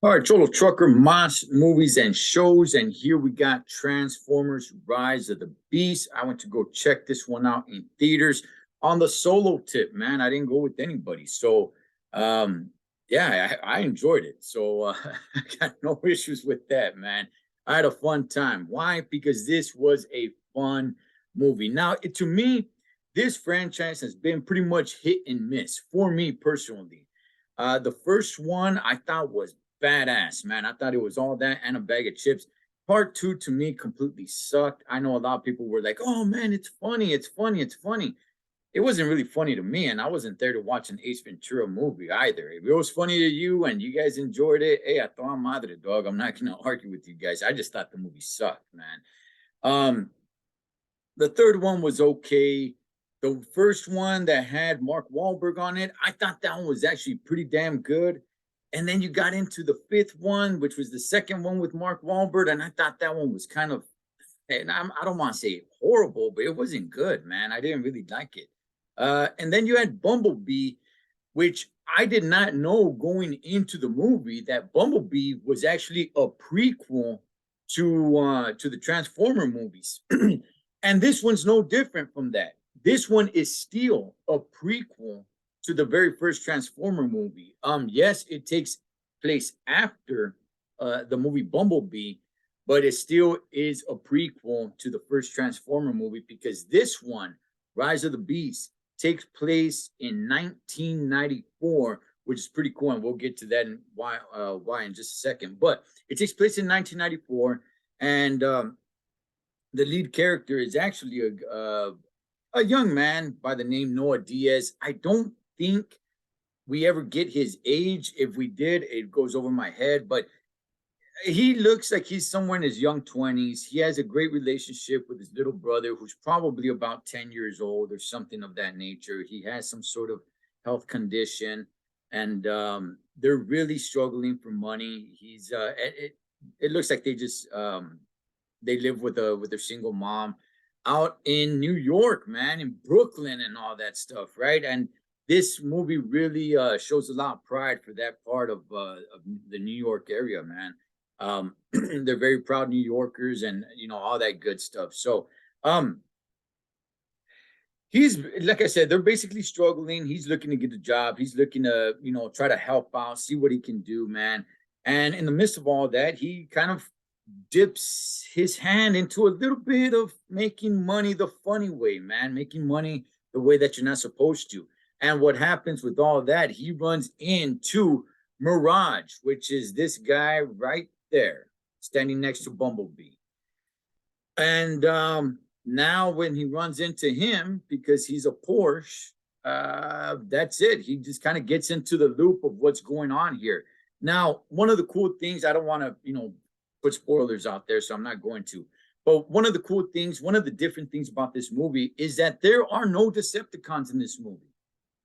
All right, Cholo Trucker, M.A.S. movies and shows, and here we got Transformers: Rise of the Beast. I went to go check this one out in theaters on the solo tip, man. I didn't go with anybody, so um, yeah, I enjoyed it. So I got no issues with that, man. I had a fun time. Why? Because this was a fun movie. Now, to me, this franchise has been pretty much hit and miss for me personally. The first one I thought was badass, man. I thought it was all that and a bag of chips. Part two to me completely sucked. I know a lot of people were like, "Oh man, it's funny, it's funny, it's funny." It wasn't really funny to me, and I wasn't there to watch an Ace Ventura movie either. If it was funny to you and you guys enjoyed it, hey, I thought I'm madre, dog. I'm not gonna argue with you guys. I just thought the movie sucked, man. Um, the third one was okay. The first one that had Mark Wahlberg on it, I thought that one was actually pretty damn good. And then you got into the fifth one, which was the second one with Mark Wahlberg, and I thought that one was kind of, and I don't want to say horrible, but it wasn't good, man. I didn't really like it. And then you had Bumblebee, which I did not know going into the movie that Bumblebee was actually a prequel to the Transformer movies. And this one's no different from that. This one is still a prequel to the very first Transformer movie. Yes, it takes place after the movie Bumblebee, but it still is a prequel to the first Transformer movie because this one, Rise of the Beast, takes place in 1994, which is pretty cool, and we'll get to that and why in just a second. But it takes place in 1994, and the lead character is actually a young man by the name Noah Diaz. I don't think we ever get his age. If we did, it goes over my head. But he looks like he's somewhere in his young 20s. He has a great relationship with his little brother, who's probably about 10 years old or something of that nature. He has some sort of health condition, and they're really struggling for money. It looks like they live with their single mom out in New York, man, in Brooklyn and all that stuff, right? And this movie really shows a lot of pride for that part of the New York area, man. They're very proud New Yorkers, and all that good stuff. So, he's like I said, they're basically struggling. He's looking to get a job. He's looking to try to help out, see what he can do, man. And in the midst of all that, he kind of dips his hand into a little bit of making money the funny way, man, making money the way that you're not supposed to. And what happens with all that, he runs into Mirage, which is this guy right there standing next to Bumblebee. And now when he runs into him, because he's a Porsche, that's it. He just kind of gets into the loop of what's going on here. Now, one of the cool things, I don't want to, put spoilers out there, so I'm not going to. But one of the cool things, one of the different things about this movie is that there are no Decepticons in this movie.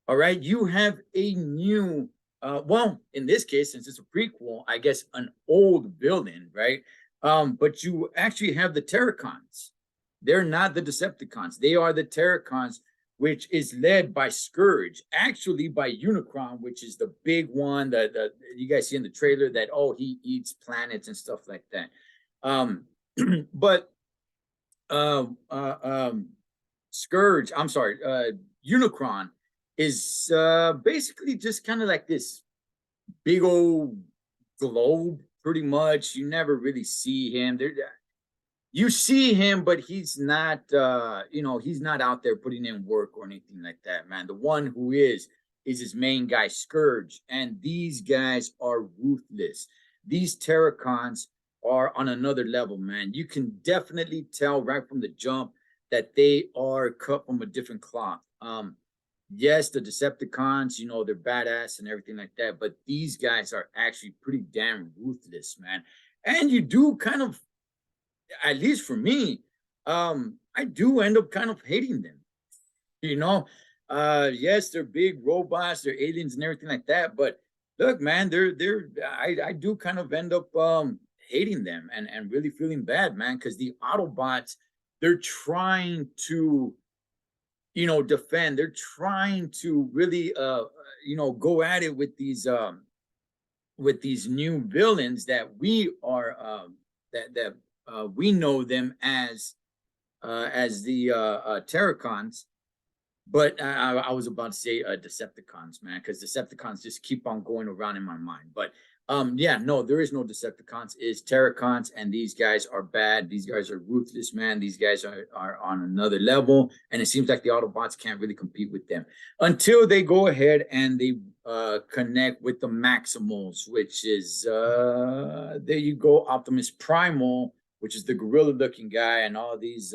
All right. You have a new, well, in this case, since it's a prequel, I guess an old villain, right? But you actually have the Terracons. They're not the Decepticons. They are the Terracons, which is led by Scourge, actually by Unicron, which is the big one that you guys see in the trailer that, oh, he eats planets and stuff like that. But uh, uh, um, Scourge, I'm sorry, Unicron is basically just kind of like this big old globe, pretty much. You never really see him. You see him, but he's not, he's not out there putting in work or anything like that, man. The one who is his main guy, Scourge, and these guys are ruthless. These Terracons are on another level, man. You can definitely tell right from the jump that they are cut from a different cloth. Yes, the Decepticons, they're badass and everything like that, but these guys are actually pretty damn ruthless, man. And you do kind of, at least for me, I do end up kind of hating them. You know, yes, they're big robots, they're aliens and everything like that. But look, man, I do kind of end up hating them and really feeling bad, man, because the Autobots, they're trying to defend. They're trying to really go at it with these with these new villains that we are that we know them as the Terracons. But I was about to say Decepticons, man, because Decepticons just keep on going around in my mind. But yeah, no, there is no Decepticons. It's Terracons, and these guys are bad. These guys are ruthless, man. These guys are on another level, and it seems like the Autobots can't really compete with them until they go ahead and they connect with the Maximals, which is there you go, Optimus Primal, which is the gorilla-looking guy, and all these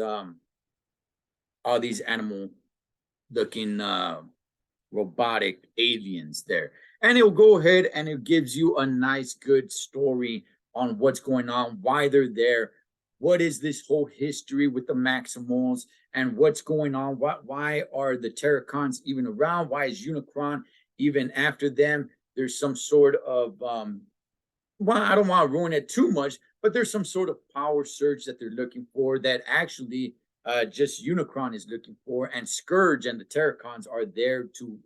animal looking robotic aliens there. And it'll go ahead and it gives you a nice, good story on what's going on, why they're there, what is this whole history with the Maximals, and what's going on. Why are the Terracons even around? Why is Unicron even after them? There's some sort of well, I don't want to ruin it too much, but there's some sort of power surge that they're looking for that actually just Unicron is looking for, and Scourge and the Terracons are there to,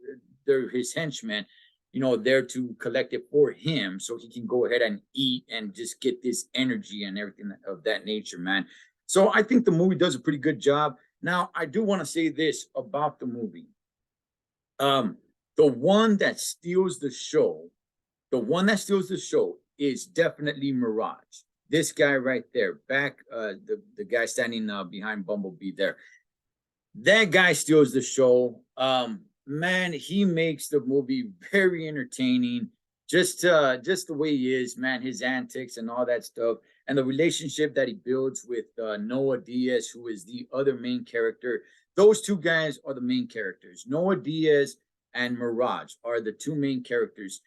they're his henchmen, there to collect it for him so he can go ahead and eat and just get this energy and everything of that nature, man. So I think the movie does a pretty good job. Now, I do want to say this about the movie. The one that steals the show, is definitely Mirage. This guy right there, the guy standing behind Bumblebee there. That guy steals the show. Man, he makes the movie very entertaining. Just the way he is, man, his antics and all that stuff, and the relationship that he builds with Noah Diaz, who is the other main character. Those two guys are the main characters. Noah Diaz and Mirage are the two main characters.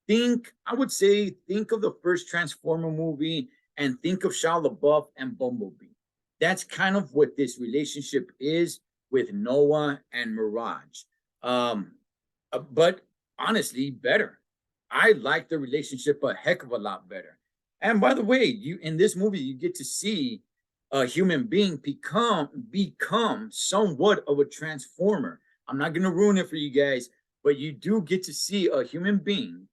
I would say, think of the first Transformer movie and think of Shia LaBeouf and Bumblebee. That's kind of what this relationship is with Noah and Mirage. But honestly, better. I like the relationship a heck of a lot better. And by the way, you in this movie, you get to see a human being become somewhat of a transformer. I'm not gonna ruin it for you guys, but you do get to see a human being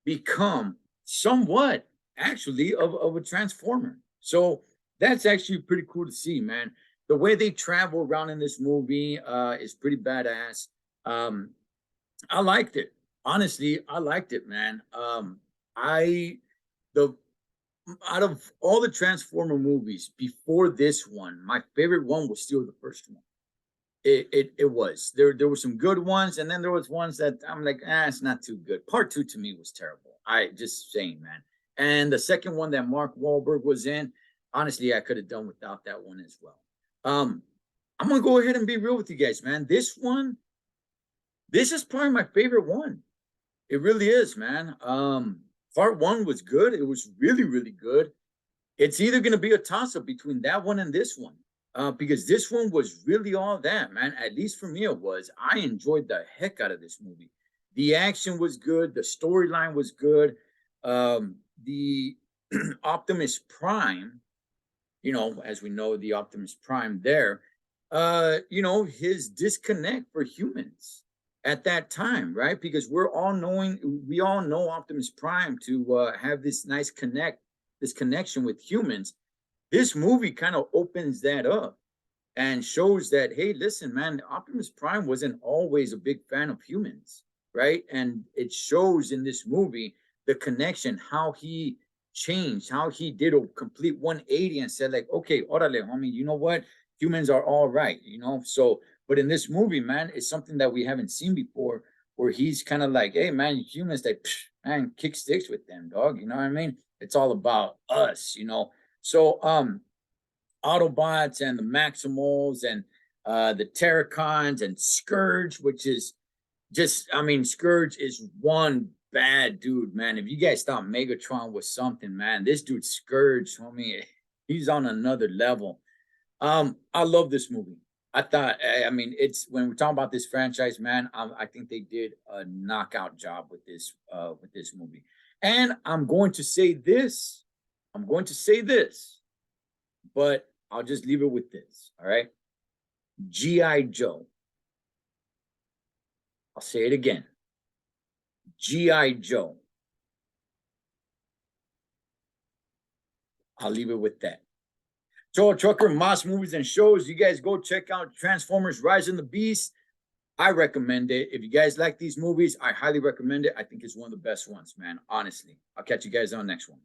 become somewhat actually of a transformer. So that's actually pretty cool to see, man. The way they travel around in this movie is pretty badass. Um, I liked it. Honestly, I liked it, man. I the Out of all the Transformer movies before this one, my favorite one was still the first one. It was there were some good ones, and then there was ones that I'm like, it's not too good. Part two to me was terrible. I just saying, man. And the second one that Mark Wahlberg was in, honestly, I could have done without that one as well. I'm gonna go ahead and be real with you guys, man. This is probably my favorite one. It really is, man. Part one was good. It was really, really good. It's either gonna be a toss up between that one and this one. Because this one was really all that, man. At least for me, it was. I enjoyed the heck out of this movie. The action was good. The storyline was good. The Optimus Prime, as we know, the Optimus Prime there, his disconnect for humans at that time, right? Because we all know Optimus Prime to have this connection with humans. This movie kind of opens that up and shows that, hey, listen, man, Optimus Prime wasn't always a big fan of humans, right? And it shows in this movie the connection, how he changed, how he did a complete 180 and said, like, okay, orale, homie, you know what? Humans are all right, So, but in this movie, man, it's something that we haven't seen before, where he's kind of like, hey, man, humans, they, man, kick sticks with them, dog. You know what I mean? It's all about us. So, Autobots and the Maximals and the Terracons and Scourge, which is Scourge is one bad dude, man. If you guys thought Megatron was something, man, this dude Scourge, homie, he's on another level. I love this movie. It's when we're talking about this franchise, man. I think they did a knockout job with this movie. And I'm going to say this. But I'll just leave it with this. All right. G.I. Joe. I'll say it again. G.I. Joe I'll leave it with that. So, Trucker, M.A.S. movies and shows. You guys go check out Transformers: Rise of the Beast. I recommend it. If you guys like these movies, I highly recommend it. I think it's one of the best ones, man. Honestly. I'll catch you guys on the next one.